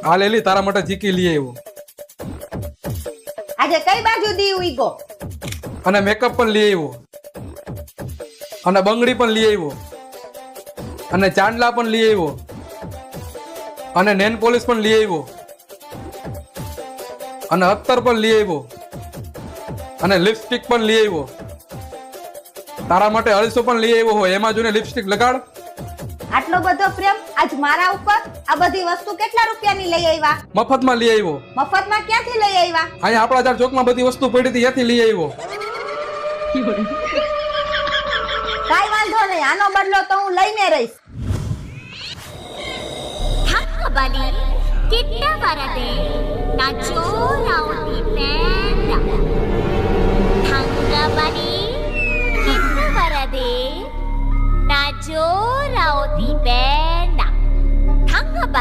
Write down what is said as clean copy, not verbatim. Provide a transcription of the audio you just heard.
આ લેલી તારા માટે જીકી લઈ આવ્યો. આજે કઈ બાજુ દી ઉઈગો? અને મેકઅપ પણ લઈ આવ્યો. અને બંગડી પણ લઈ આવ્યો. અને ચાંદલા પણ લઈ આવ્યો. અને નેન પોલિશ પણ લઈ આવ્યો. અને અત્તર પણ લઈ આવ્યો. અને લિપસ્ટિક પણ લઈ આવ્યો. તારા માટે અળસો પણ લઈ આવ્યો હોય, એમાં જોઈને લિપસ્ટિક લગાડ. આટલો બધો પ્રેમ આજ મારા ઉપર? આ બધી વસ્તુ કેટલા રૂપિયાની લઈ આવ્યા? મફતમાં લઈ આવ્યો. મફતમાં ક્યાંથી લઈ આવ્યા? અહીંયા આપણા ચાર ચોકમાં બધી વસ્તુ પડી હતી, ત્યાંથી લઈ આવ્યો. કાઈ વાંધો નહીં, આનો બદલો તો હું લઈને રહીશ. ಬಲಿ ಕಿಟ್ಟ ಬರದೆ ನಾ ಜೋರಾವತಿ ಬೇಡ ಹಂಗ ಬಲಿ ಕಿಟ್ಟ ಬರದೆ ನಾ ಜೋರಾವತಿ ಬೇಡ